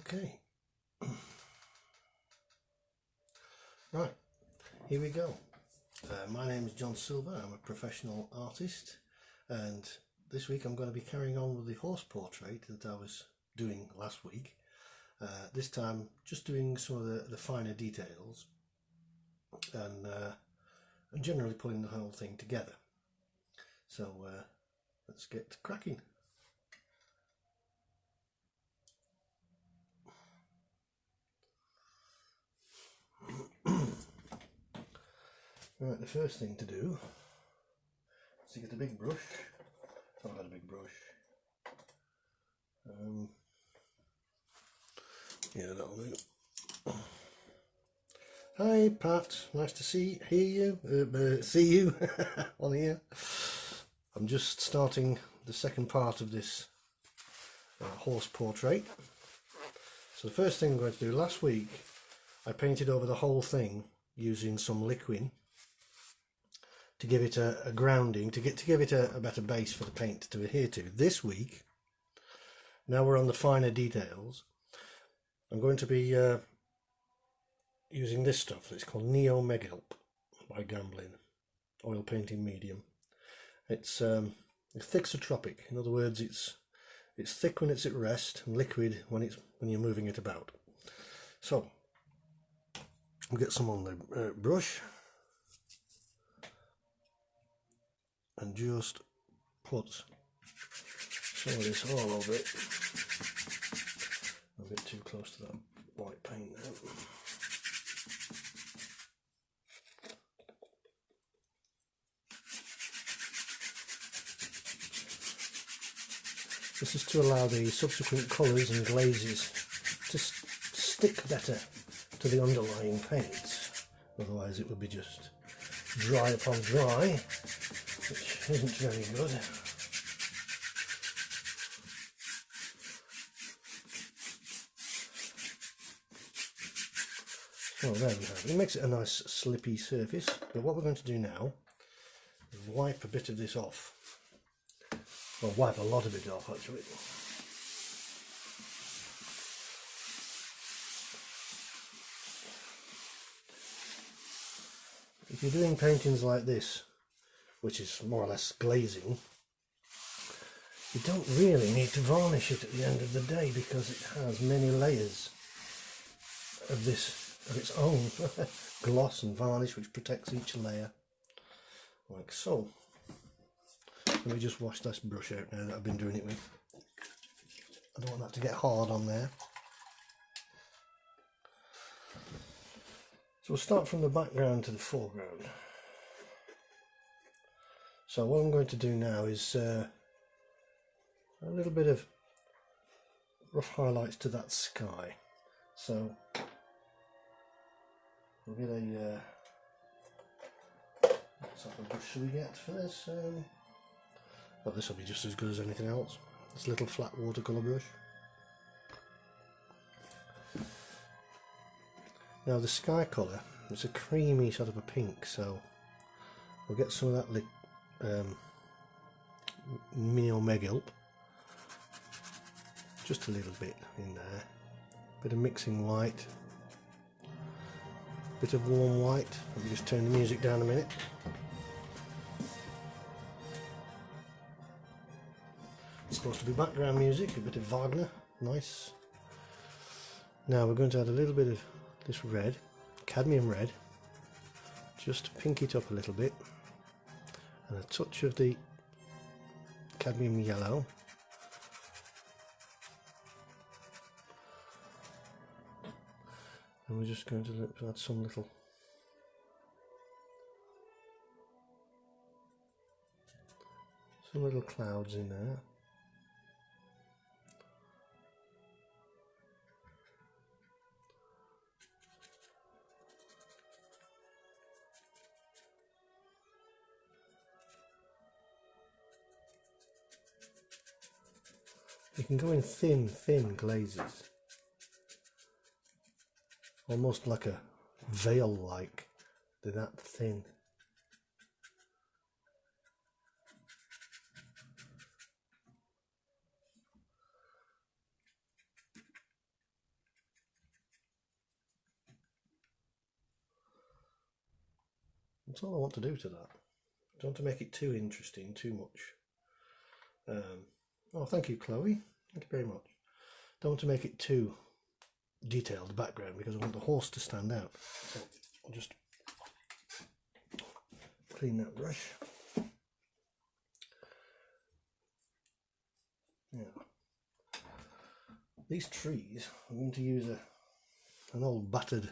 Okay, right, here we go. My name is John Silver. I'm a professional artist, and this week I'm going to be carrying on with the horse portrait that I was doing last week. This time just doing some of the finer details and generally putting the whole thing together. So let's get cracking. Right, the first thing to do is to get a big brush. I've got a big brush. Yeah, that'll do. Hi Pat, nice to see you on here. I'm just starting the second part of this horse portrait. So the first thing I'm going to do, last week I painted over the whole thing using some liquid to give it a grounding, to give it a better base for the paint to adhere to. This week, now we're on the finer details, I'm going to be using this stuff. It's called Neo Meghelp by Gamblin, oil painting medium. It's thixotropic. In other words, it's thick when it's at rest and liquid when you're moving it about. So we'll get some on the brush and just put some of this all over it. I'm a bit too close to that white paint now. This is to allow the subsequent colours and glazes to stick better to the underlying paints. Otherwise it would be just dry upon dry, which isn't very good. So there we have it. It makes it a nice slippy surface, but what we're going to do now is wipe a bit of this off. Well, wipe a lot of it off actually. If you're doing paintings like this, which is more or less glazing, you don't really need to varnish it at the end of the day because it has many layers of its own gloss and varnish which protects each layer, like so. Let me just wash this brush out now that I've been doing it with. I don't want that to get hard on there. So we'll start from the background to the foreground. So what I'm going to do now is a little bit of rough highlights to that sky. So we'll get a what sort of brush should we get for this? Well, this will be just as good as anything else. This little flat watercolour brush. Now the sky colour, it's a creamy sort of a pink, so we'll get some of that Neo Meghelp, just a little bit in there. Bit of mixing white, bit of warm white. Let me just turn the music down a minute. It's supposed to be background music, a bit of Wagner, nice. Now we're going to add a little bit of this red, cadmium red, just to pink it up a little bit, and a touch of the cadmium yellow. And we're just going to add some little clouds in there. You can go in thin glazes, almost like a veil-like. They're that thin. That's all I want to do to that. I don't want to make it too interesting, too much. Oh, thank you, Chloe. Thank you very much. Don't want to make it too detailed, the background, because I want the horse to stand out. So I'll just clean that brush. Yeah. These trees, I'm going to use an old battered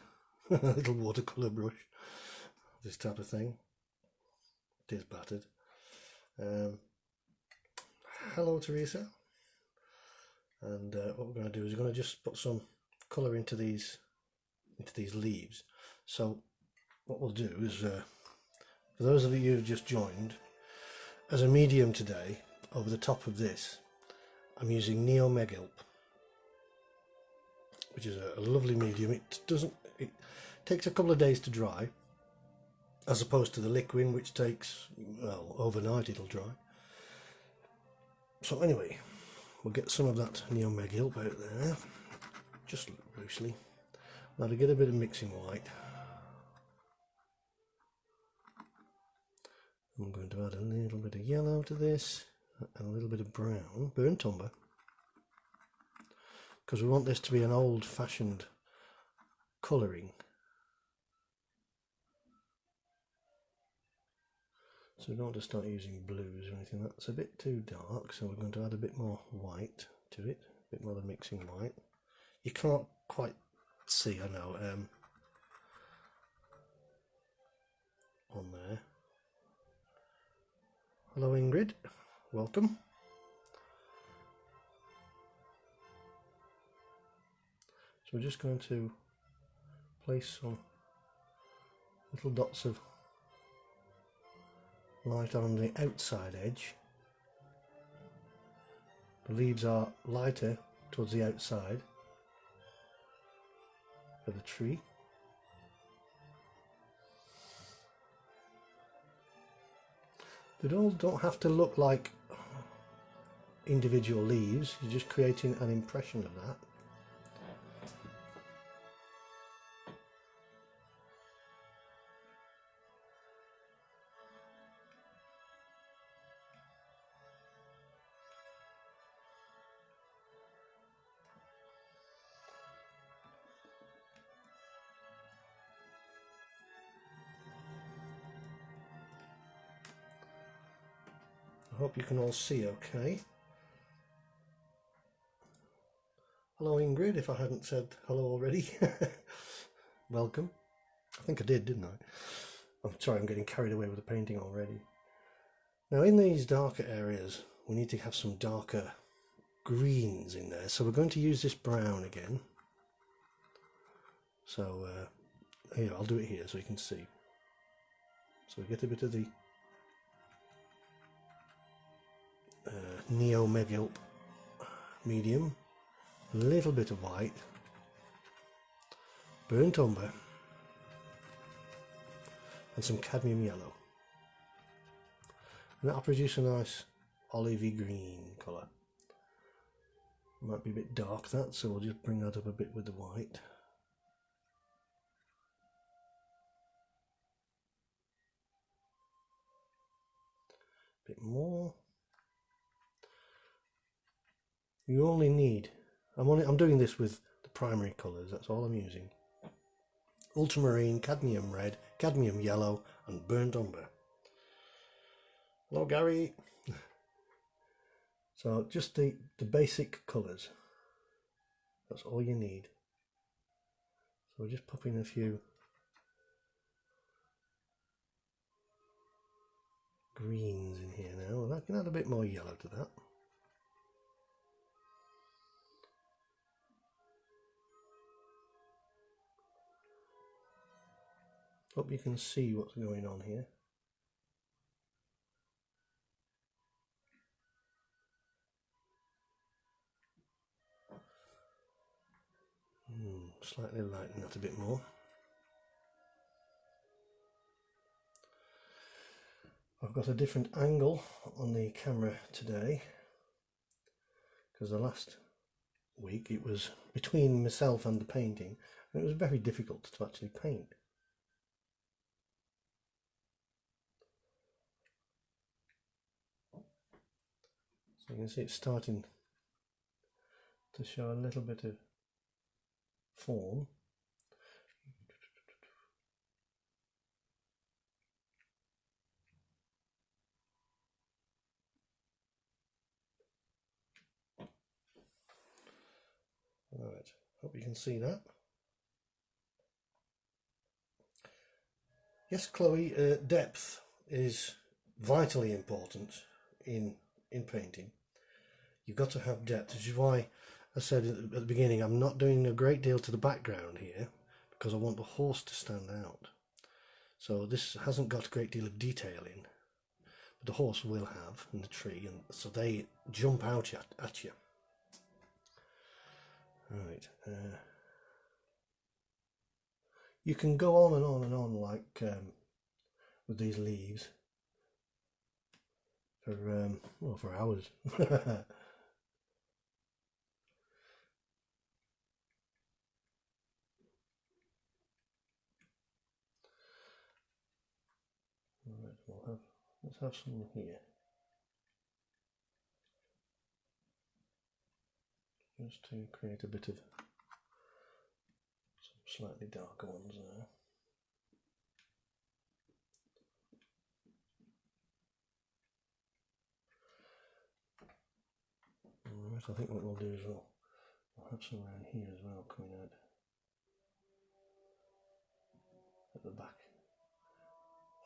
little watercolour brush. This type of thing. It is battered. Hello, Teresa. And what we're going to do is we're going to just put some colour into these leaves. So what we'll do is, for those of you who've just joined, as a medium today, over the top of this, I'm using Neo Megilp, which is a lovely medium. It takes a couple of days to dry, as opposed to the liquid, which takes, well, overnight it'll dry. So anyway, we'll get some of that Neo Megilp out there, just loosely. Now to get a bit of mixing white, I'm going to add a little bit of yellow to this, and a little bit of brown, burnt umber, because we want this to be an old-fashioned colouring. So we don't want to start using blues or anything. That's a bit too dark, so we're going to add a bit more white to it, a bit more of the mixing white. You can't quite see, I know, on there. Hello Ingrid, welcome. So we're just going to place some little dots of light on the outside edge. The leaves are lighter towards the outside of the tree. They all don't have to look like individual leaves, you're just creating an impression of that. I hope you can all see okay. Hello Ingrid, if I hadn't said hello already. Welcome. I think I did, didn't I? I'm sorry, I'm getting carried away with the painting already. Now in these darker areas, we need to have some darker greens in there. So we're going to use this brown again. So here, I'll do it here so you can see. So we get a bit of the Neo Megilp medium, a little bit of white, burnt umber, and some cadmium yellow, and that'll produce a nice olivey green colour. Might be a bit dark that, so we'll just bring that up a bit with the white. A bit more. You only need, I'm doing this with the primary colours, that's all I'm using. Ultramarine, cadmium red, cadmium yellow and burnt umber. Hello Gary. So just the basic colours, that's all you need. So we're just popping a few greens in here now, and I can add a bit more yellow to that. Hope you can see what's going on here. Slightly lighten that a bit more. I've got a different angle on the camera today, because the last week it was between myself and the painting, and it was very difficult to actually paint. You can see it's starting to show a little bit of form. Right, hope you can see that. Yes, Chloe, depth is vitally important in painting. You've got to have depth, which is why I said at the beginning I'm not doing a great deal to the background here because I want the horse to stand out. So this hasn't got a great deal of detail in, but the horse will have, and the tree, and so they jump out at you. Right. You can go on and on and on like with these leaves for well, for hours. Right, let's have some here. Just to create a bit of some slightly darker ones there. Alright, I think what we'll do is we'll have some around here as well coming out at the back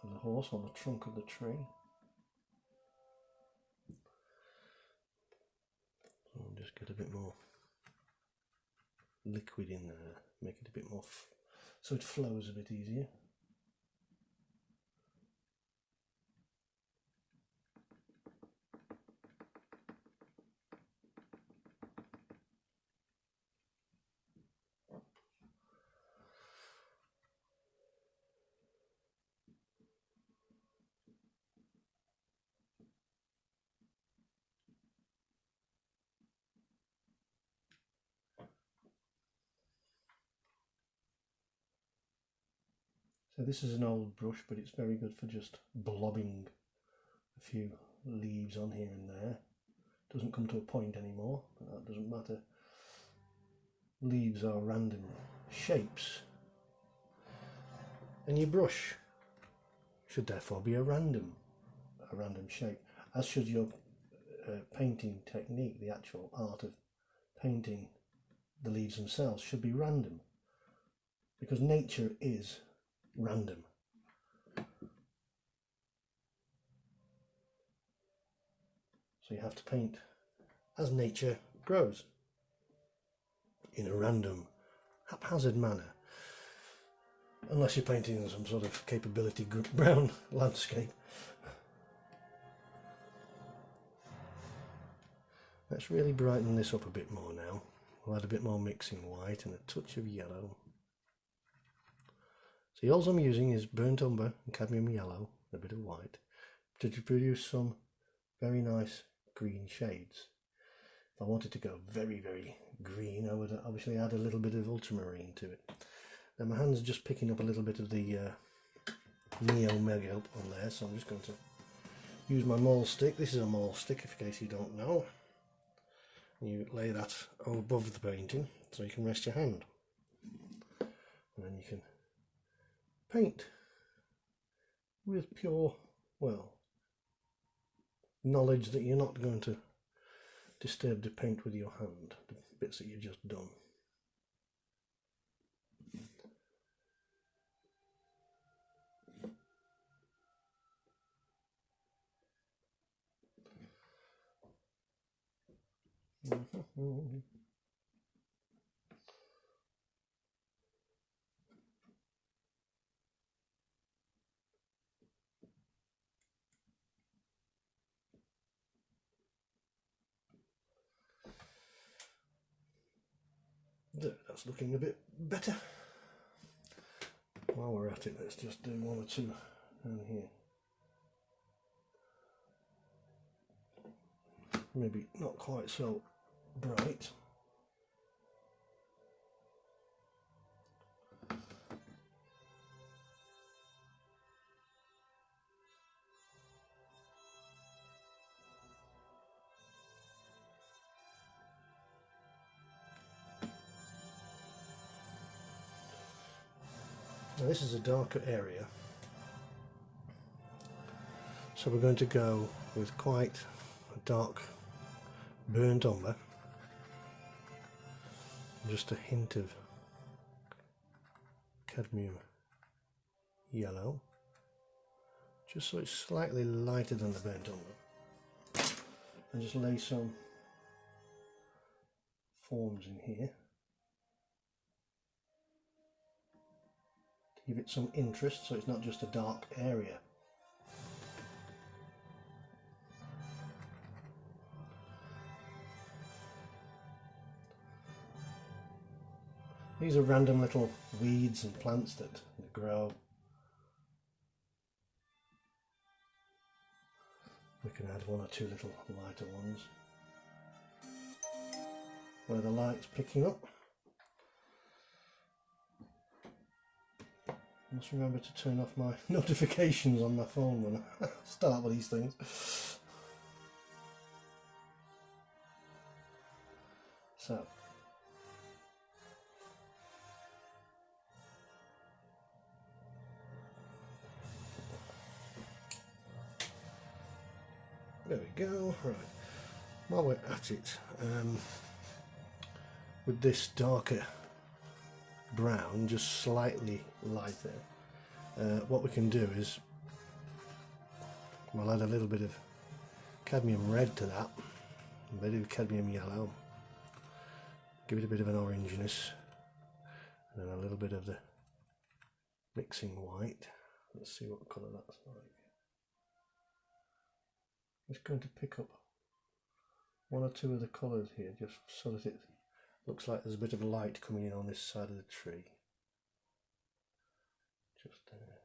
of the horse on the trunk of the tree. So I'll just get a bit more liquid in there, make it a bit more so it flows a bit easier. So this is an old brush, but it's very good for just blobbing a few leaves on here and there. Doesn't come to a point anymore, but that doesn't matter. Leaves are random shapes, and your brush should therefore be a random shape, as should your painting technique. The actual art of painting the leaves themselves should be random, because nature is random. So you have to paint as nature grows, in a random, haphazard manner, unless you're painting some sort of capability brown landscape. Let's really brighten this up a bit more now. We'll add a bit more mixing white and a touch of yellow. So all I'm using is burnt umber and cadmium yellow, a bit of white, to produce some very nice green shades. If I wanted to go very, very green, I would obviously add a little bit of ultramarine to it. Now my hand's just picking up a little bit of the Neo Mega on there, so I'm just going to use my maul stick. This is a maul stick, in case you don't know. You lay that above the painting so you can rest your hand, and then you can paint with pure, well, knowledge that you're not going to disturb the paint with your hand, the bits that you've just done. That's looking a bit better. While we're at it, let's just do one or two down here. Maybe not quite so bright. Now this is a darker area, so we're going to go with quite a dark burnt umber, just a hint of cadmium yellow, just so it's slightly lighter than the burnt umber, and just lay some forms in here to give it some interest, so it's not just a dark area. These are random little weeds and plants that grow. We can add one or two little lighter ones where the light's picking up. I must remember to turn off my notifications on my phone when I start with these things. So, there we go. Right, while we're at it, with this darker brown, just slightly lighter, what we can do is we'll add a little bit of cadmium red to that, a bit of cadmium yellow, give it a bit of an orangeness, and then a little bit of the mixing white. Let's see what colour that's like. It's going to pick up one or two of the colours here, just so that it looks like there's a bit of light coming in on this side of the tree. Just there.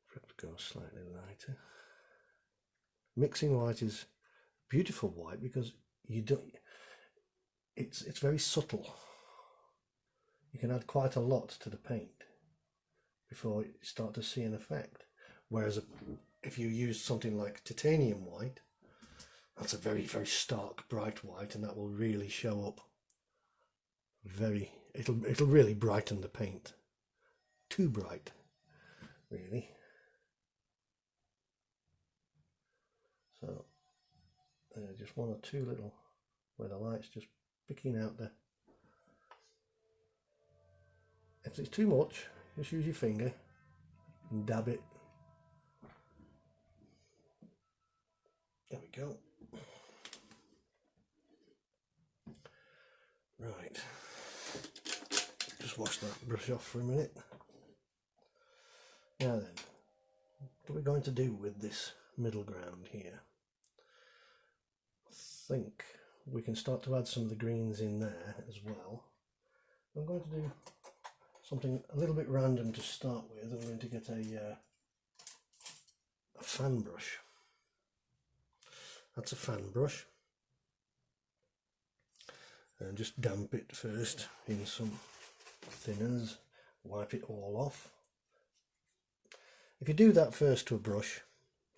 Perhaps go slightly lighter. Mixing white is beautiful white because you don't. It's very subtle. You can add quite a lot to the paint before you start to see an effect. Whereas if you use something like titanium white, that's a very, very stark, bright white, and that will really show up. It'll really brighten the paint. Too bright, really. So just one or two little where the light's just picking out the. If it's too much, just use your finger and dab it. There we go. Right, just wash that brush off for a minute. Now then, what are we going to do with this middle ground here? I think we can start to add some of the greens in there as well. I'm going to do something a little bit random to start with. I'm going to get a fan brush. That's a fan brush. And just damp it first in some thinners, wipe it all off. If you do that first to a brush,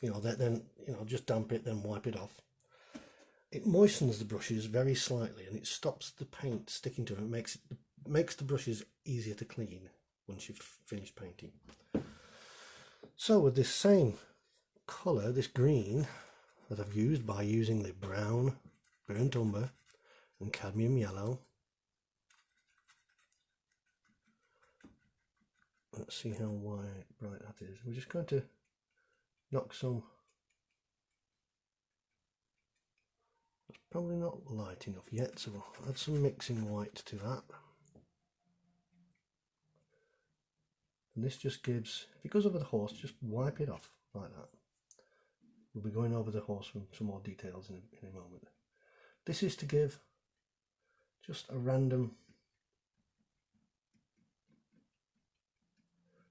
then just damp it, then wipe it off. It moistens the brushes very slightly, and it stops the paint sticking to it. It makes the brushes easier to clean once you've finished painting. So with this same colour, this green that I've used by using the brown, burnt umber and cadmium yellow, let's see how bright that is. We're just going to knock some. It's probably not light enough yet, so we'll add some mixing white to that. And this just gives, if it goes over the horse, just wipe it off like that. We'll be going over the horse with some more details in a moment. This is to give just a random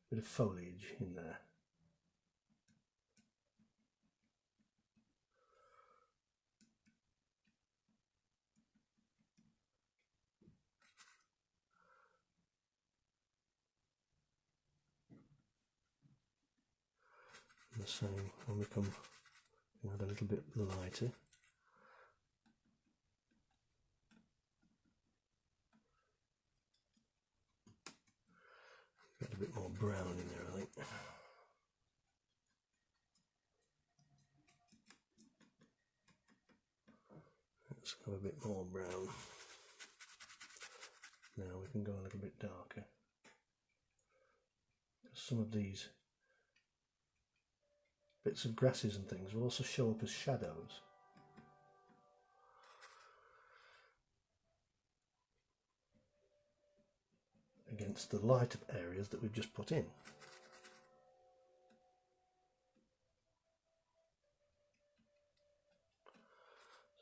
bit of foliage in there. The same when we come add a little bit lighter. Got a bit more brown in there, I think. Let's have a bit more brown. Now we can go a little bit darker. Some of these bits of grasses and things will also show up as shadows. Against the light areas that we've just put in.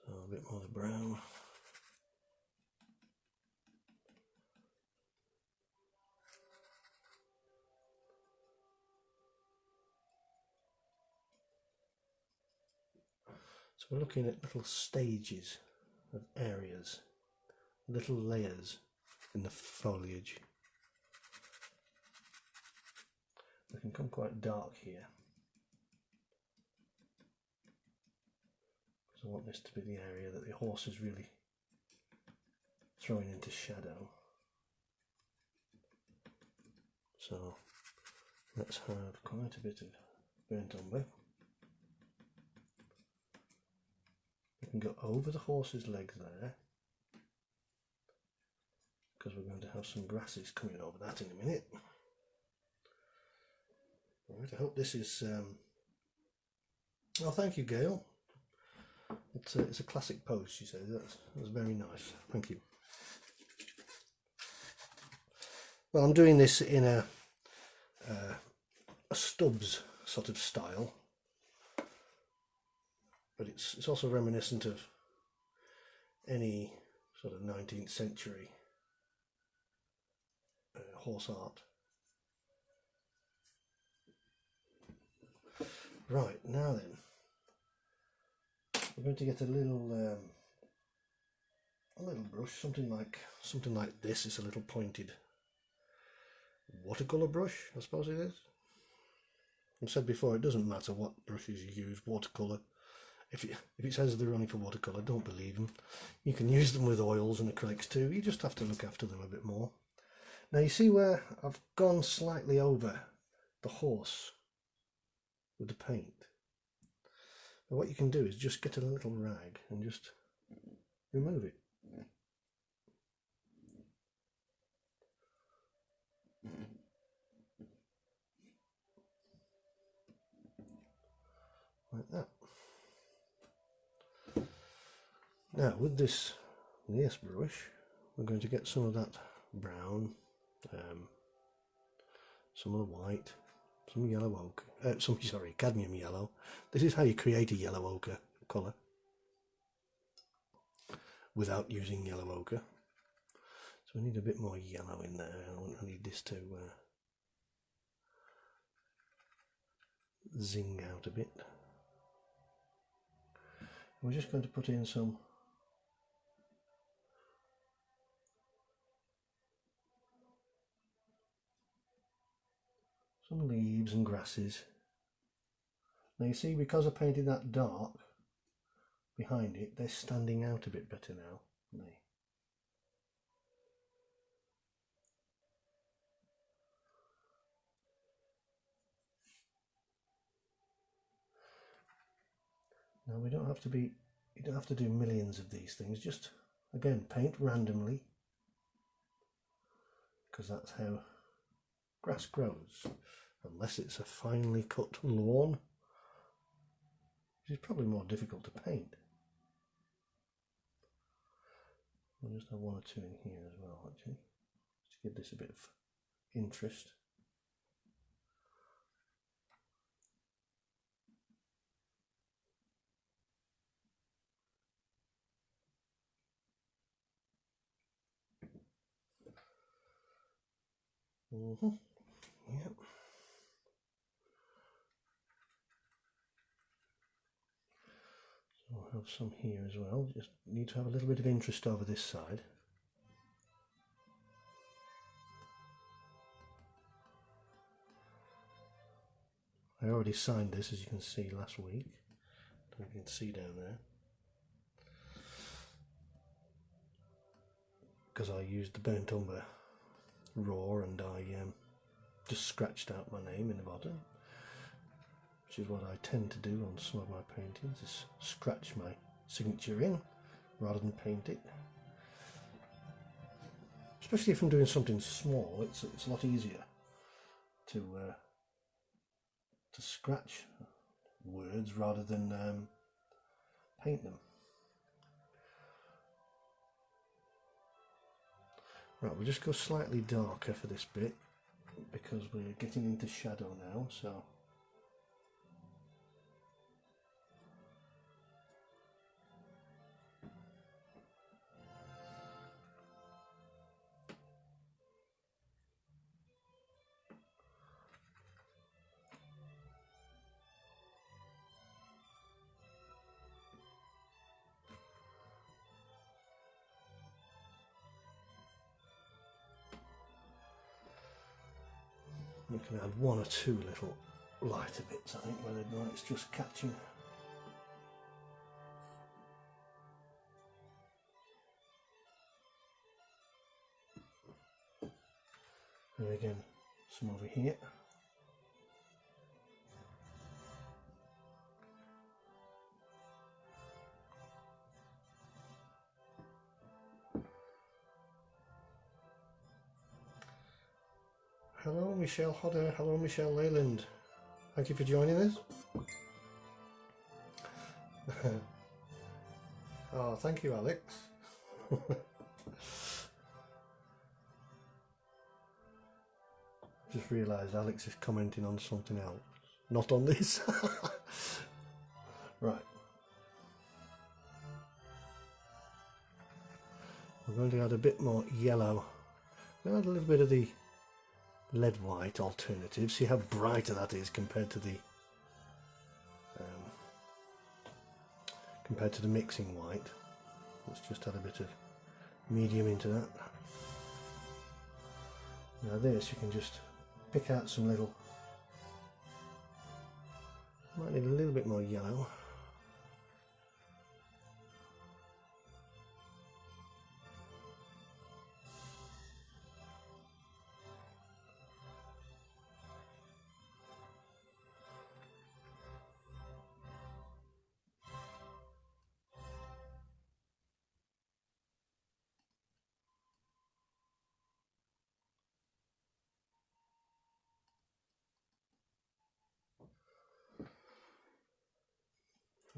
So a bit more of the brown. So we're looking at little stages of areas, little layers in the foliage. They can come quite dark here. So I want this to be the area that the horse is really throwing into shadow. So let's have quite a bit of burnt umber. We can go over the horse's legs there, because we're going to have some grasses coming over that in a minute. Right, I hope this is oh, thank you, Gail. It's a classic post, she says. That's very nice, thank you. Well, I'm doing this in a Stubbs sort of style, but it's also reminiscent of any sort of 19th century horse art. Right, now then, we're going to get a little brush, something like this. It's a little pointed watercolour brush, I suppose it is. I've said before, it doesn't matter what brushes you use, watercolour. If it says they're only for watercolour, don't believe them. You can use them with oils and acrylics too. You just have to look after them a bit more. Now you see where I've gone slightly over the horse with the paint. Now what you can do is just get a little rag and just remove it. Like that. Now with this brush, we're going to get some of that brown, some of the white, some yellow ochre, sorry, cadmium yellow. This is how you create a yellow ochre colour without using yellow ochre. So we need a bit more yellow in there. I need this to zing out a bit. We're just going to put in some leaves and grasses. Now you see, because I painted that dark behind it, they're standing out a bit better now. Now we don't have to be, you don't have to do millions of these things, just again paint randomly, because that's how grass grows, unless it's a finely cut lawn, which is probably more difficult to paint. We'll just have one or two in here as well, actually, just to give this a bit of interest. Yep. So we'll have some here as well. Just need to have a little bit of interest over this side. I already signed this, as you can see, last week. I don't know if you can see down there. Because I used the burnt umber raw, and I just scratched out my name in the bottom, which is what I tend to do on some of my paintings, is scratch my signature in rather than paint it. Especially if I'm doing something small, it's a lot easier to scratch words rather than paint them. Right, we'll just go slightly darker for this bit because we're getting into shadow now, so we can add one or two little lighter bits, I think, where the light's just catching. And again, some over here. Hello Michelle Hodder, hello Michelle Leyland. Thank you for joining us. Oh, thank you, Alex. Just realised Alex is commenting on something else, not on this. Right. We're going to add a bit more yellow. We'll add a little bit of the lead white alternative. See how brighter that is compared to the mixing white. Let's just add a bit of medium into that. Now this, you can just pick out some little, might need a little bit more yellow.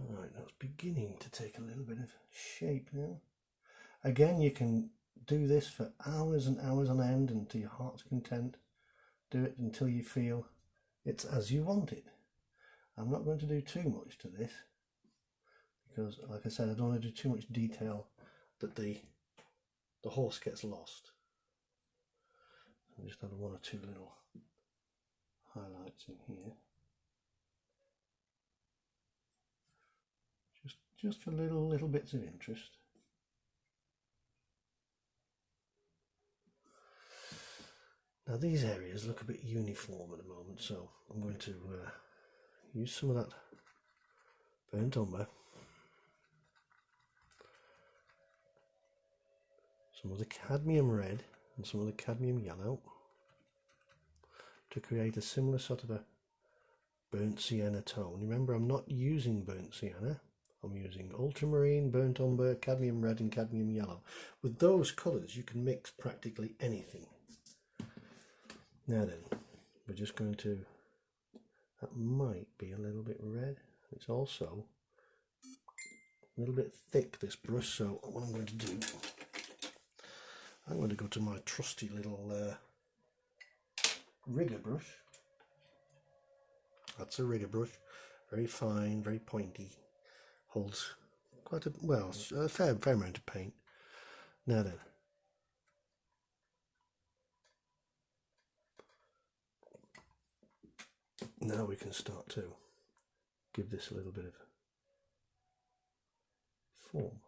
Right, that's beginning to take a little bit of shape now. Again, you can do this for hours and hours on end and to your heart's content. Do it until you feel it's as you want it. I'm not going to do too much to this because, like I said, I don't want to do too much detail that the horse gets lost. I'll just add one or two little highlights in here. Just for little bits of interest. Now these areas look a bit uniform at the moment, so I'm going to use some of that burnt umber, some of the cadmium red and some of the cadmium yellow to create a similar sort of a burnt sienna tone. Remember, I'm not using burnt sienna. I'm using ultramarine, burnt umber, cadmium red and cadmium yellow. With those colours you can mix practically anything. Now then, we're just going to, that might be a little bit red. It's also a little bit thick, this brush, so what I'm going to do, I'm going to go to my trusty little rigger brush. That's a rigger brush, very fine, very pointy. Holds quite a, well, a fair amount of paint. Now then, now we can start to give this a little bit of form.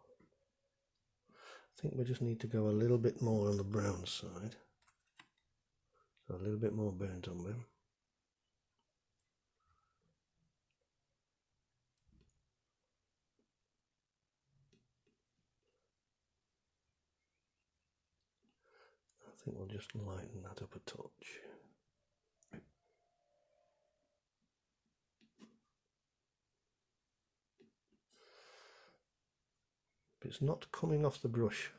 I think we just need to go a little bit more on the brown side, so a little bit more burnt umber. I think we'll just lighten that up a touch. If it's not coming off the brush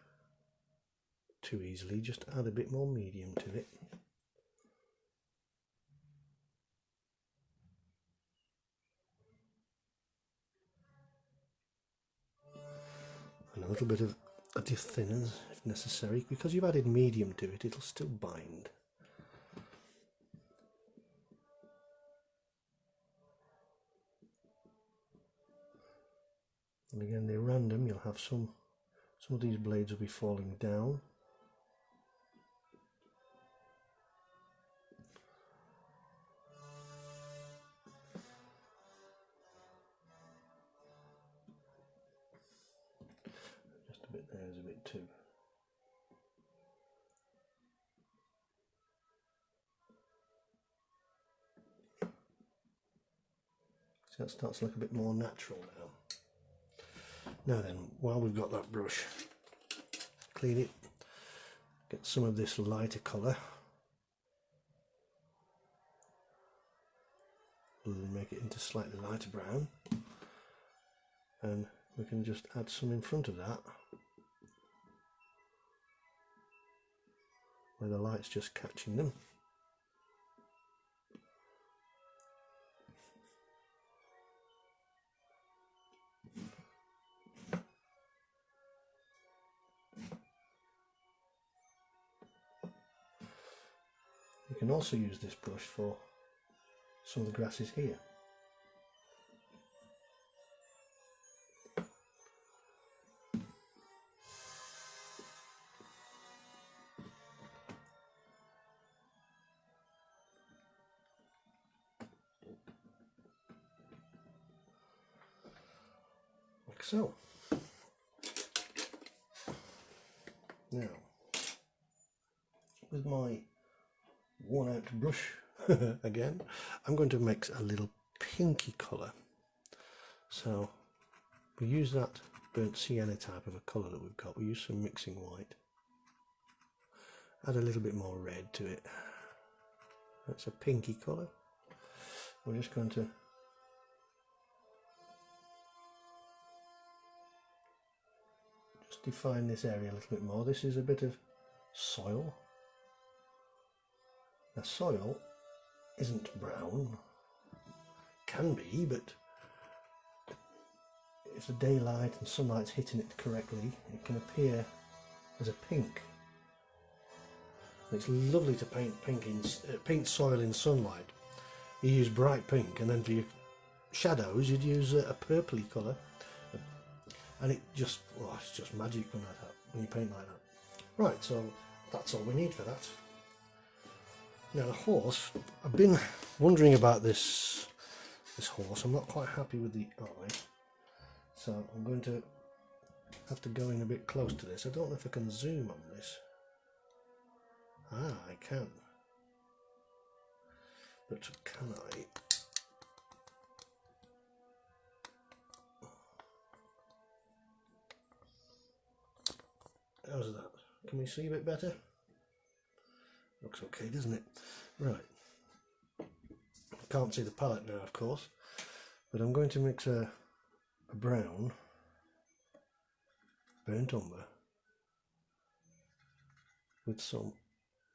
too easily, just add a bit more medium to it. And a little bit of additive thinners if necessary. Because you've added medium to it, it'll still bind. And again, they're random. You'll have some of these blades will be falling down. Just a bit there is a bit too. So that starts to look a bit more natural now. Now then, while we've got that brush, clean it, get some of this lighter colour, make it into slightly lighter brown, and we can just add some in front of that, where the light's just catching them. You can also use this brush for some of the grasses here. Like so. Now, with my worn out brush again, I'm going to mix a little pinky colour. So we use that burnt sienna type of a colour that we've got. We use some mixing white, add a little bit more red to it. That's a pinky colour. We're just going to just define this area a little bit more. This is a bit of soil. Now, soil isn't brown, can be, but if the daylight and sunlight's hitting it correctly, it can appear as a pink. It's lovely to paint soil in sunlight. You use bright pink, and then for your shadows you'd use a purpley colour, and it just, oh, it's just magic when you paint like that. Right, so that's all we need for that. Now the horse, I've been wondering about this horse. I'm not quite happy with the eye, so I'm going to have to go in a bit close to this. I don't know if I can zoom on this. Ah, I can. But can I? How's that? Can we see a bit better? Looks okay, doesn't it? Right. Can't see the palette now, of course, but I'm going to mix a brown burnt umber with some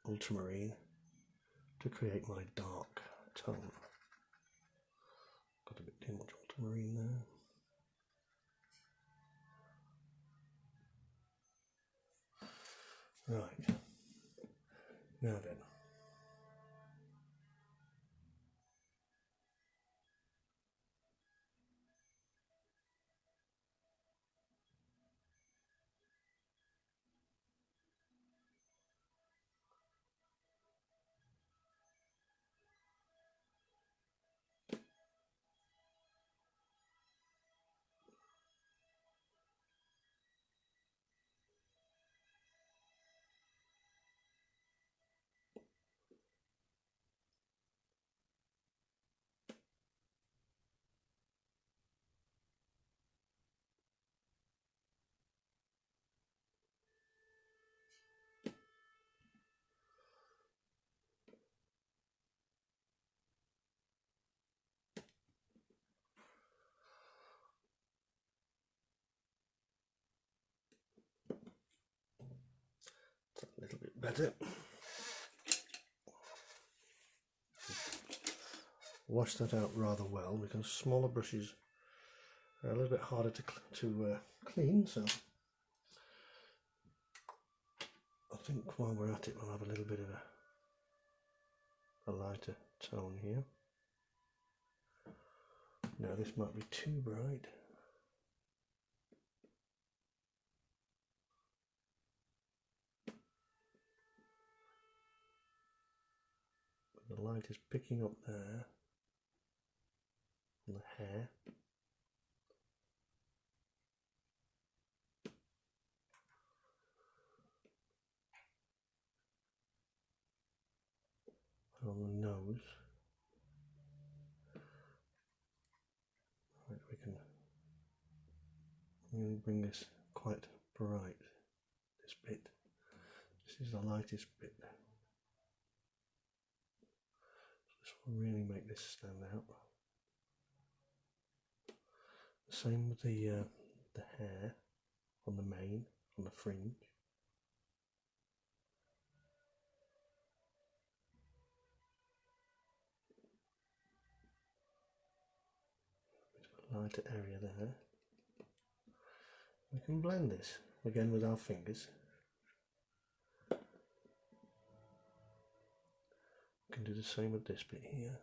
ultramarine to create my dark tone. Got a bit too much ultramarine there. Right. Now then. better. Wash that out rather well because smaller brushes are a little bit harder to clean, so I think while we're at it we'll have a little bit of a lighter tone here. Now this might be too bright. The light is picking up there on the hair. And on the nose. Right, we can really bring this quite bright, this bit. This is the lightest bit. This will really make this stand out. The same with the hair on the mane, on the fringe. A lighter area there. We can blend this again with our fingers. We can do the same with this bit here.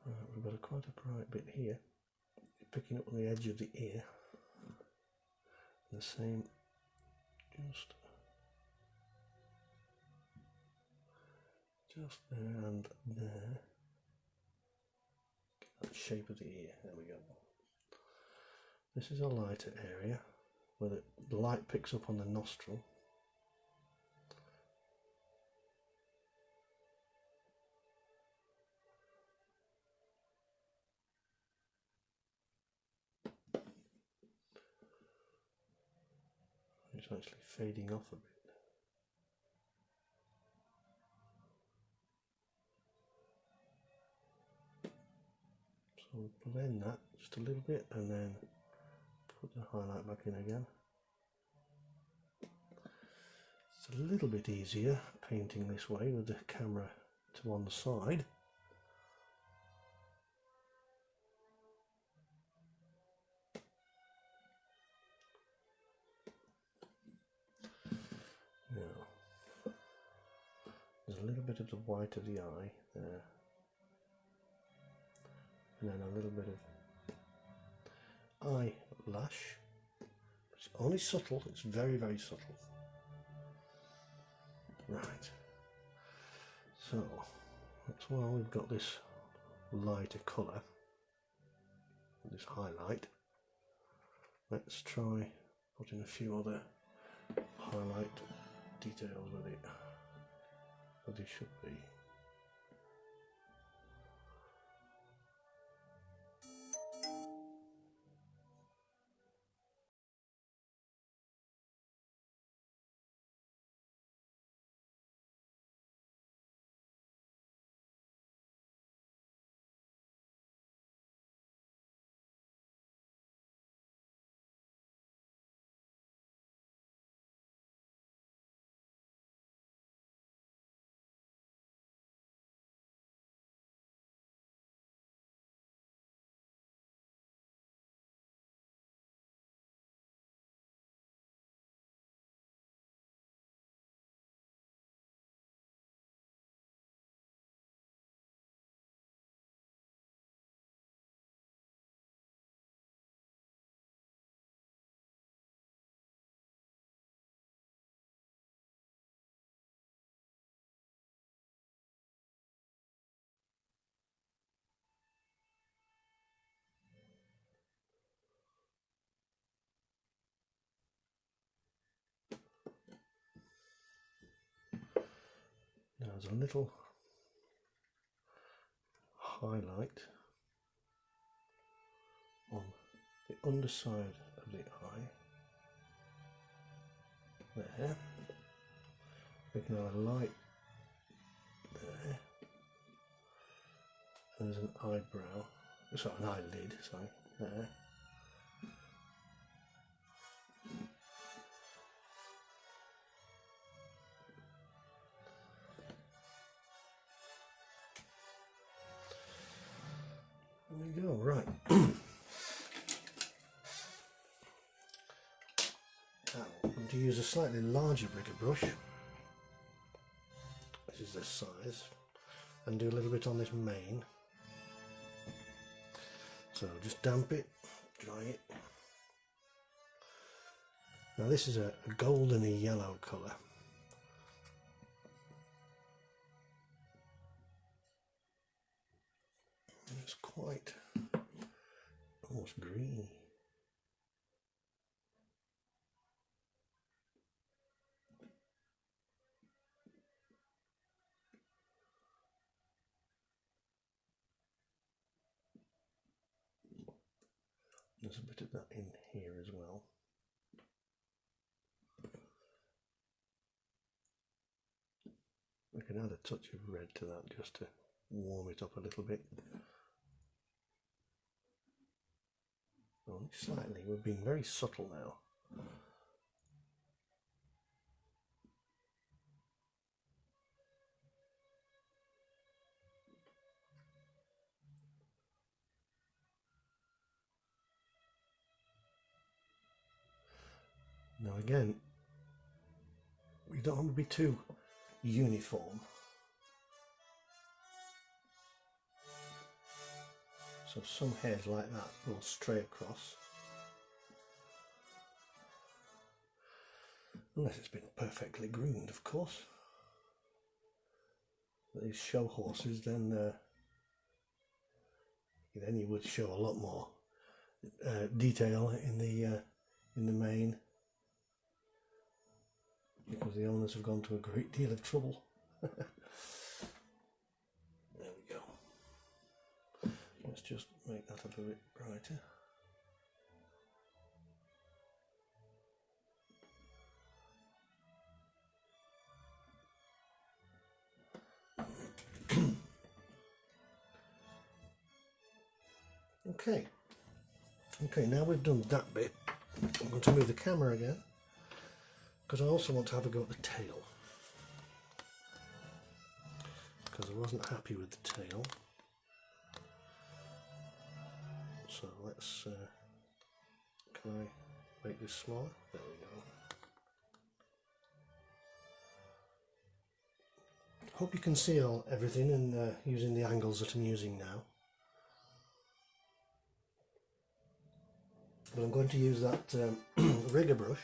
Right, we've got quite a bright bit here, picking up on the edge of the ear. The same, just there and there. Get that shape of the ear. There we go. This is a lighter area where the light picks up on the nostril. It's actually fading off a bit. So we'll blend that just a little bit and then put the highlight back in again. It's a little bit easier painting this way with the camera to one side. Now, there's a little bit of the white of the eye there, and then a little bit of eyelash. It's only subtle, it's very, very subtle. Right, so that's why we've got this lighter colour, this highlight. Let's try putting a few other highlight details with it, but they should be. Now there's a little highlight on the underside of the eye there, Making a light there. There's an eyebrow, sorry, an eyelid, sorry, there. There we go, right. Now, I'm going to use a slightly larger rigger brush. This is this size. And do a little bit on this mane. So just damp it, dry it. Now this is a goldeny yellow colour. It's quite almost greeny. There's a bit of that in here as well. We can add a touch of red to that just to warm it up a little bit. Only slightly, we're being very subtle now. Now again, we don't want to be too uniform. So some hairs like that will stray across. Unless it's been perfectly groomed, of course. These show horses, then you would show a lot more detail in the mane, because the owners have gone to a great deal of trouble. There we go. Let's just make that a little bit brighter. Okay, now we've done that bit, I'm going to move the camera again, because I also want to have a go at the tail, because I wasn't happy with the tail. So let's, can I make this smaller? There we go. Hope you can see everything and using the angles that I'm using now. But I'm going to use that rigger brush.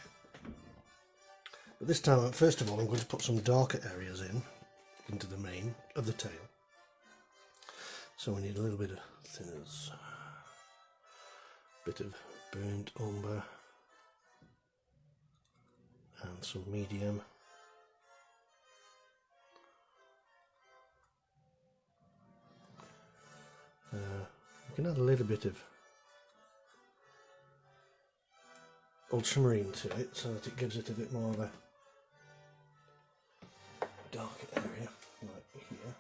But this time, first of all, I'm going to put some darker areas into the mane of the tail. So we need a little bit of thinners, bit of burnt umber, and some medium. We can add a little bit of ultramarine to it so that it gives it a bit more of a darker area, like here.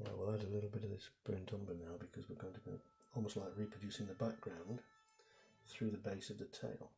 Now we'll add a little bit of this burnt umber now, because we're going to go almost like reproducing the background through the base of the tail.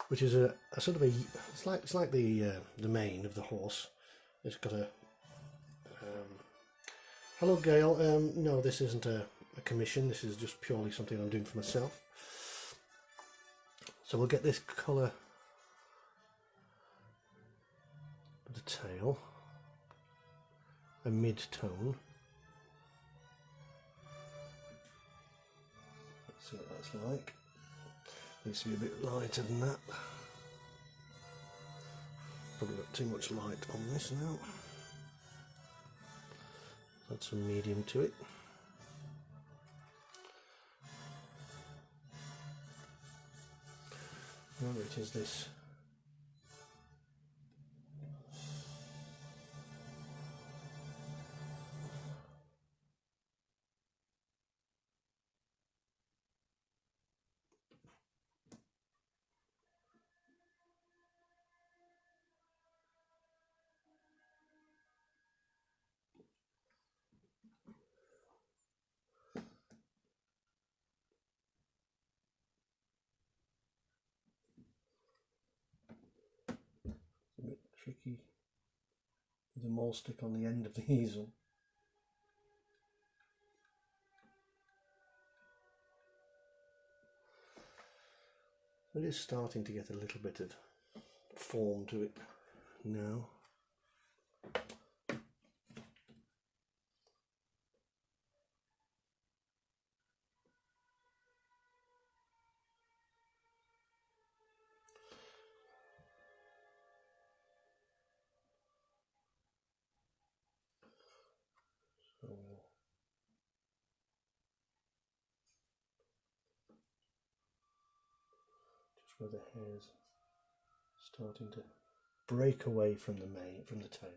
which is a sort of a, it's like the mane of the horse. It's got a hello Gail, no, this isn't a commission, this is just purely something I'm doing for myself. So we'll get this colour of the tail, a mid-tone. Let's see what that's like. Needs to be a bit lighter than that. Probably got too much light on this now. Add some medium to it. Where it is this? A bit tricky with the mole stick on the end of the easel. It is starting to get a little bit of form to it now. So just where the hair's starting to break away from the mane, from the tail.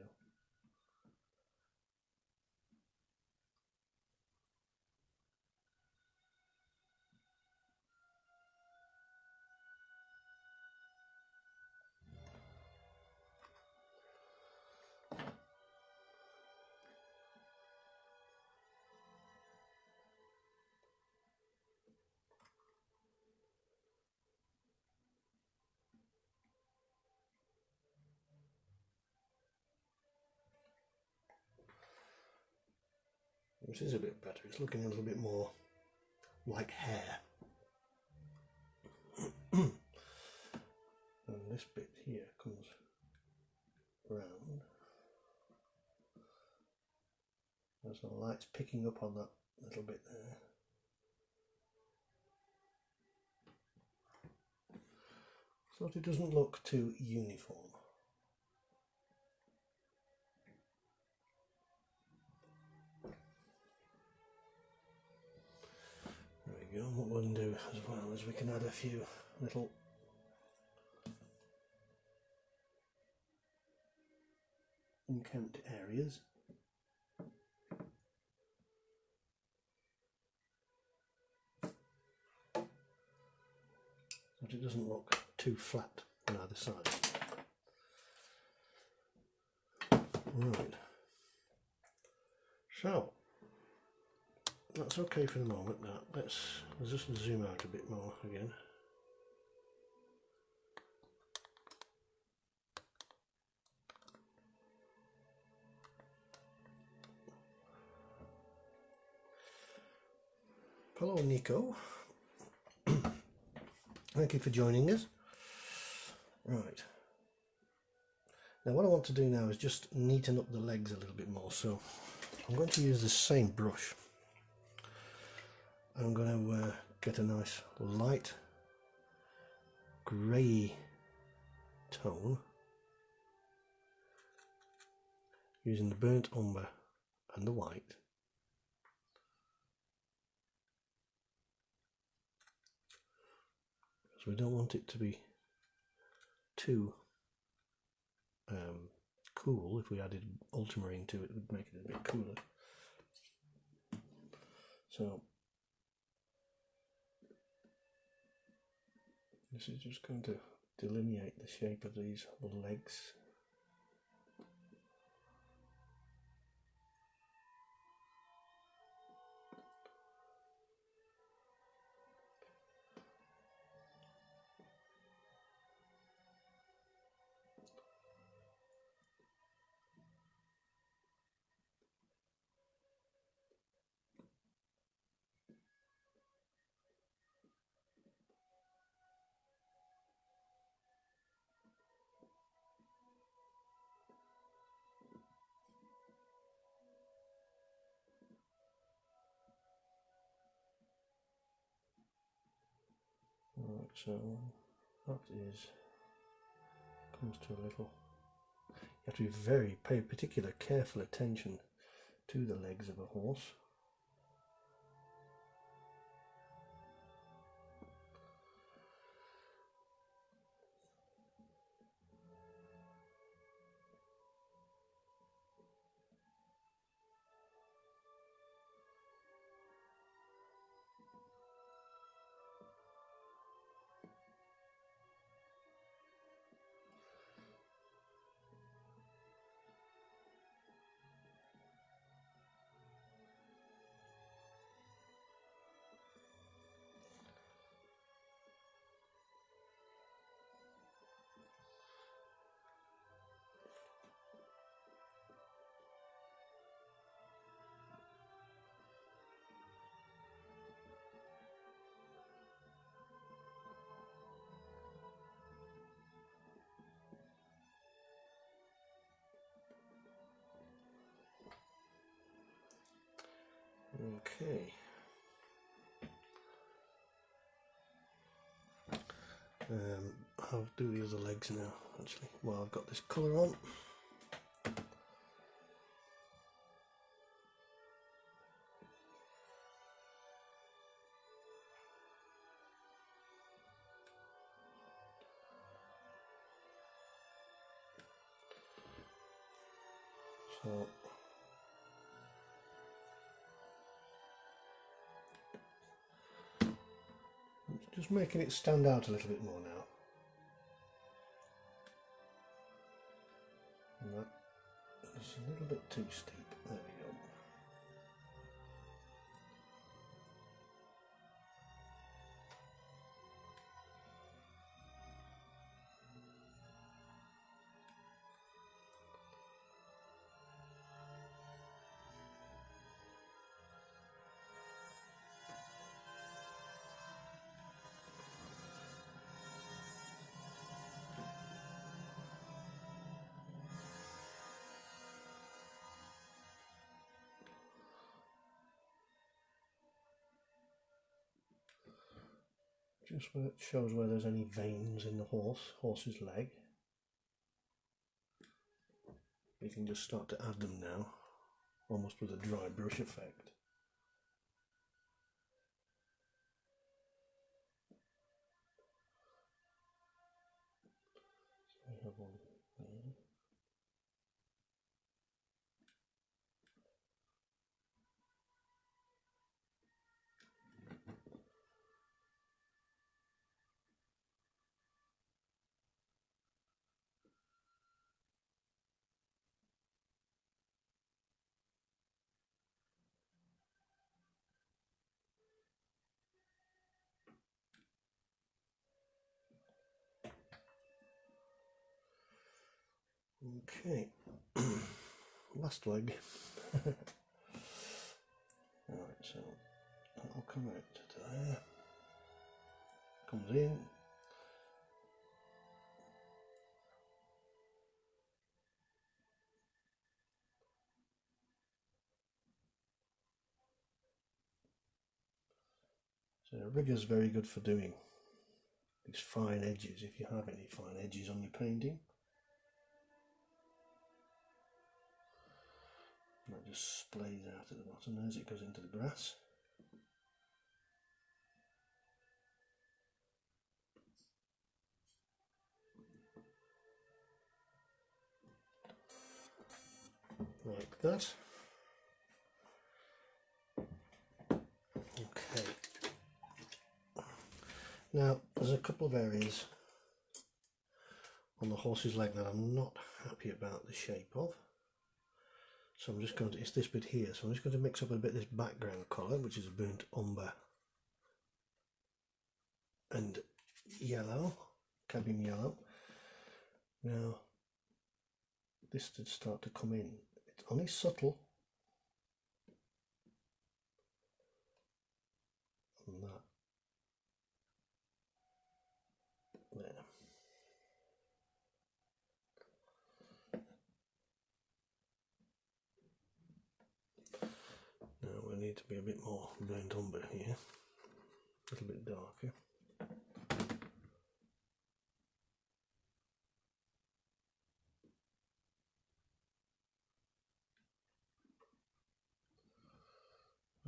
Which is a bit better. It's looking a little bit more like hair. And this bit here comes round. There's the light's picking up on that little bit there. So that it doesn't look too uniform. There we go. What we'll do as well is we can add a few little unkempt areas. But it doesn't look too flat on either side. Right. So that's okay for the moment. Now let's just zoom out a bit more again. Hello Nico. Thank you for joining us. Right. Now what I want to do now is just neaten up the legs a little bit more. So I'm going to use the same brush. I'm going to get a nice light grey tone using the burnt umber and the white. So we don't want it to be too cool. If we added ultramarine to it, it would make it a bit cooler. So this is just going to delineate the shape of these little legs. so that is comes to a little. You have to be pay particular careful attention to the legs of a horse. Okay. I'll do the other legs now, actually, while I've got this colour on. So just making it stand out a little bit more now. And that is a little bit too steep. There we go. Just where it shows where there's any veins in the horse's leg. You can just start to add them now, almost with a dry brush effect. So we have one there. Okay, last leg. Alright, so that'll come out to there, comes in, so a rigger is very good for doing these fine edges, if you have any fine edges on your painting. That just splays out at the bottom as it goes into the grass. Like that. Okay. Now there's a couple of areas on the horse's leg that I'm not happy about the shape of. So I'm just going to, it's this bit here, so I'm just going to mix up a bit of this background colour, which is a burnt umber and yellow, cabin yellow. Now this did start to come in. It's only subtle. And that. There. Now we need to be a bit more burnt umber here, a little bit darker.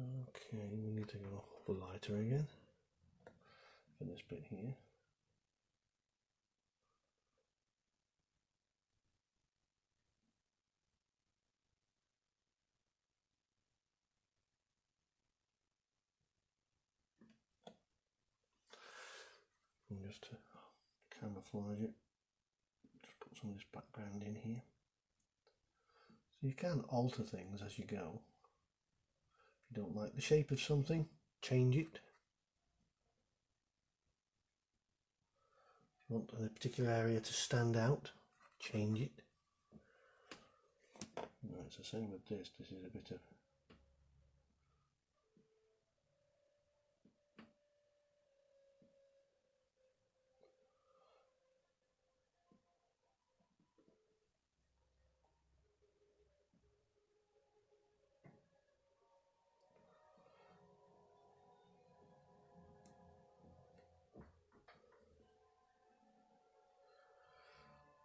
Okay, we need to go lighter again for this bit here. And just to camouflage it, just put some of this background in here. So you can alter things as you go. If you don't like the shape of something, change it. If you want a particular area to stand out, change it. No, it's the same with this. This is a bit of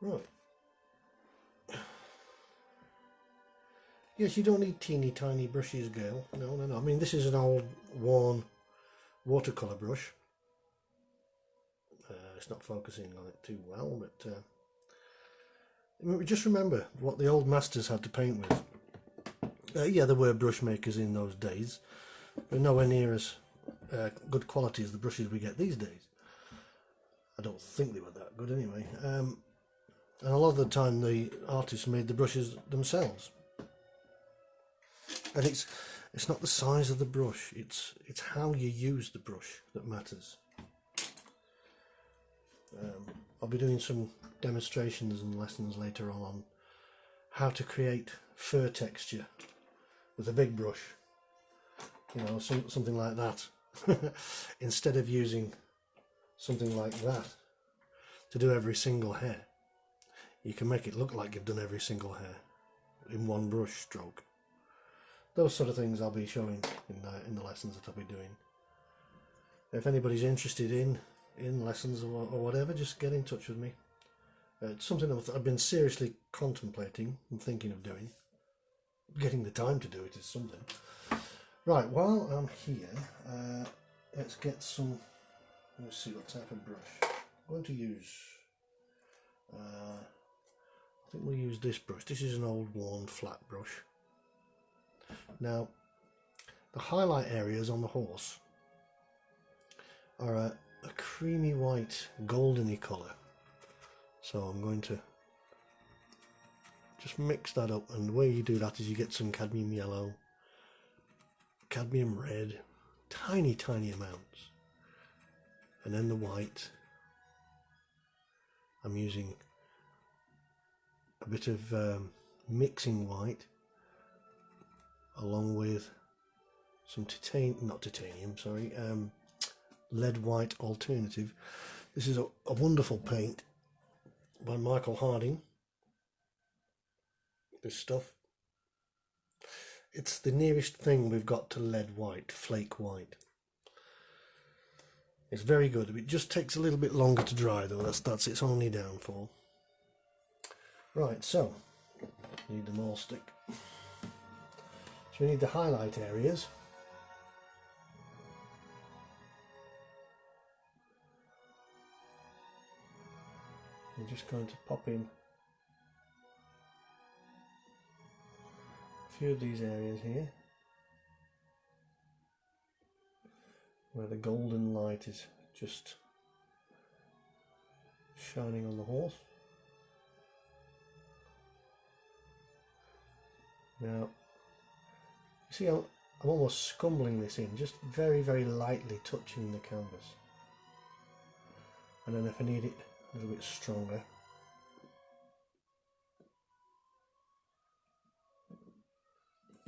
right. Yes, you don't need teeny tiny brushes, girl. No, no, no. I mean, this is an old, worn watercolour brush. It's not focusing on it too well, but just remember what the old masters had to paint with. Yeah, there were brush makers in those days, but nowhere near as good quality as the brushes we get these days. I don't think they were that good anyway. And a lot of the time the artists made the brushes themselves. And it's not the size of the brush, it's how you use the brush that matters. I'll be doing some demonstrations and lessons later on how to create fur texture with a big brush, you know, something like that. Instead of using something like that to do every single hair, you can make it look like you've done every single hair in one brush stroke. Those sort of things I'll be showing in the lessons that I'll be doing. If anybody's interested in lessons or whatever, just get in touch with me. It's something that I've been seriously contemplating and thinking of doing. Getting the time to do it is something. Right, while I'm here, let's get some, let's see what type of brush. I'm going to use, I think we'll use this brush. This is an old worn flat brush. Now, the highlight areas on the horse are a creamy white, goldeny colour. So I'm going to just mix that up, and the way you do that is you get some cadmium yellow, cadmium red, tiny amounts, and then the white. I'm using a bit of mixing white along with some lead white alternative. This is a wonderful paint by Michael Harding. This stuff, it's the nearest thing we've got to lead white, flake white. It's very good. It just takes a little bit longer to dry though. That's its only downfall. Right, so need the maul stick. So we need the highlight areas. I'm just going to pop in a few of these areas here where the golden light is just shining on the horse. Now, you see I'm almost scumbling this in, just very lightly touching the canvas. And then if I need it a little bit stronger,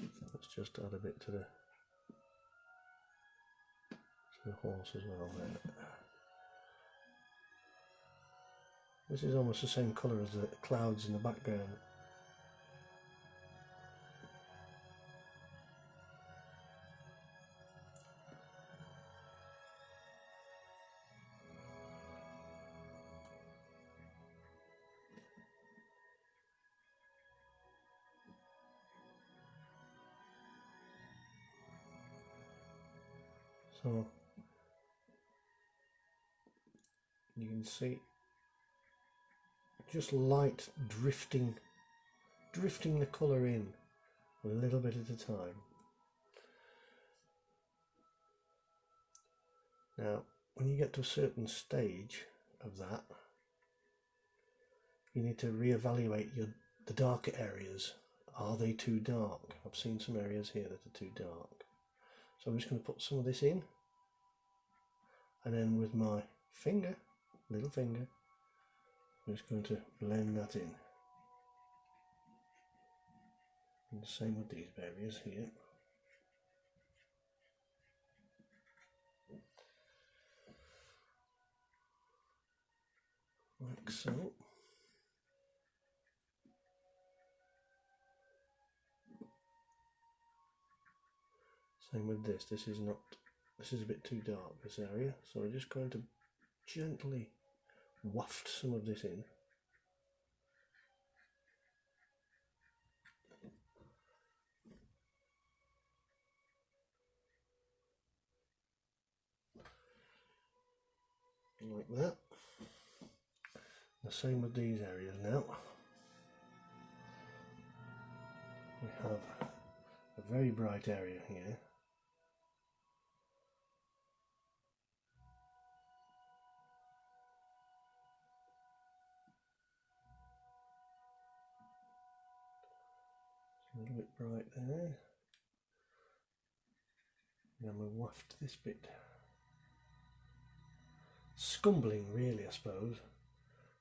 let's just add a bit to the horse as well there. This is almost the same colour as the clouds in the background. So you can see just light drifting the colour in a little bit at a time. Now when you get to a certain stage of that, you need to reevaluate the darker areas. Are they too dark? I've seen some areas here that are too dark. So I'm just going to put some of this in, and then with my finger, little finger, I'm just going to blend that in. And the same with these areas here. Like so. Same with this. This is a bit too dark, this area, so we're just going to gently waft some of this in. Like that. The same with these areas now. We have a very bright area here. A little bit bright there. And then we'll waft this bit. Scumbling really, I suppose,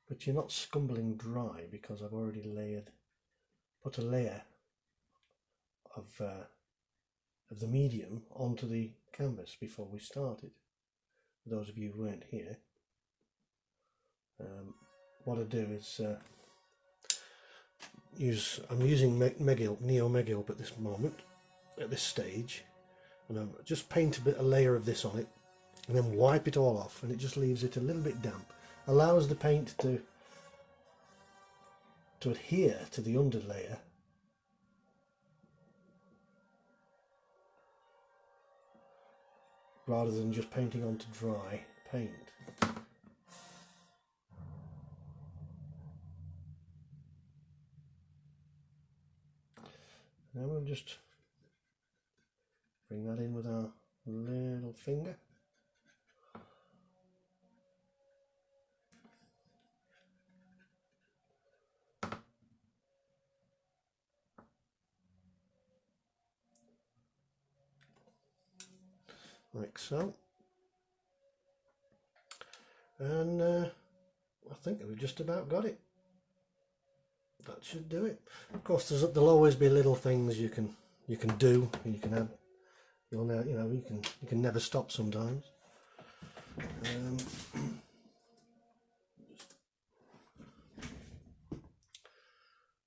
but you're not scumbling dry because I've already put a layer of the medium onto the canvas before we started. For those of you who weren't here, what I do is I'm using Neo Megilp at this moment, at this stage, and I'm just paint a layer of this on it, and then wipe it all off, and it just leaves it a little bit damp. Allows the paint to adhere to the underlayer, rather than just painting onto dry paint. Now we'll just bring that in with our little finger. Like so. And I think we've just about got it. That should do it. Of course, there'll always be little things you can do, and you can add. You can never stop sometimes.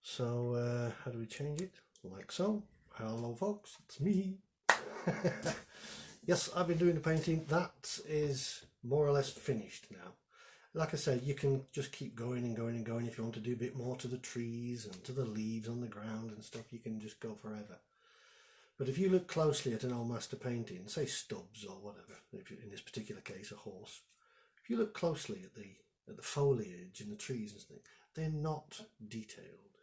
So how do we change it? Like so. Hello folks, it's me. Yes, I've been doing the painting. That is more or less finished now. Like I said, you can just keep going and going and going. If you want to do a bit more to the trees and to the leaves on the ground and stuff, you can just go forever. But if you look closely at an old master painting, say Stubbs or whatever, if in this particular case a horse, if you look closely at the foliage and the trees and things, they're not detailed.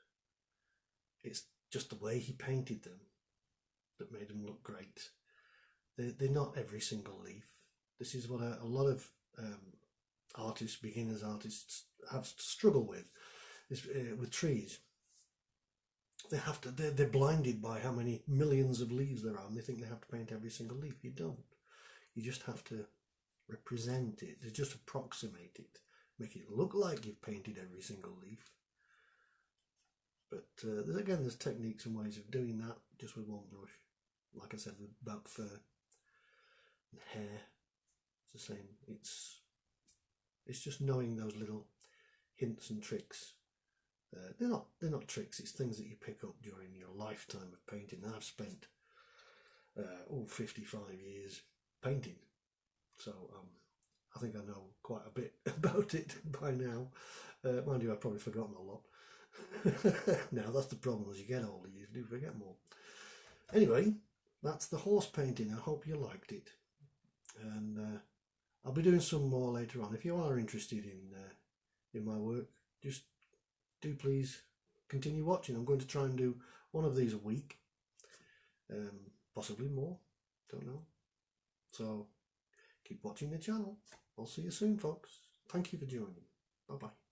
It's just the way he painted them that made them look great. They're not every single leaf. This is what a lot of beginners artists have to struggle with, is with trees. They're blinded by how many millions of leaves there are, and they think they have to paint every single leaf. You don't. You just have to represent it, to just approximate it, make it look like you've painted every single leaf. But there's techniques and ways of doing that just with one brush. Like I said, with about fur and hair, it's the same. It's just knowing those little hints and tricks. They're not tricks. It's things that you pick up during your lifetime of painting. And I've spent 55 years painting, so I think I know quite a bit about it by now. Mind you, I've probably forgotten a lot. Now that's the problem. As you get older, you do forget more. Anyway, that's the horse painting. I hope you liked it. and I'll be doing some more later on. If you are interested in my work, just do please continue watching. I'm going to try and do one of these a week, possibly more, don't know. So keep watching the channel. I'll see you soon, folks. Thank you for joining. Bye bye.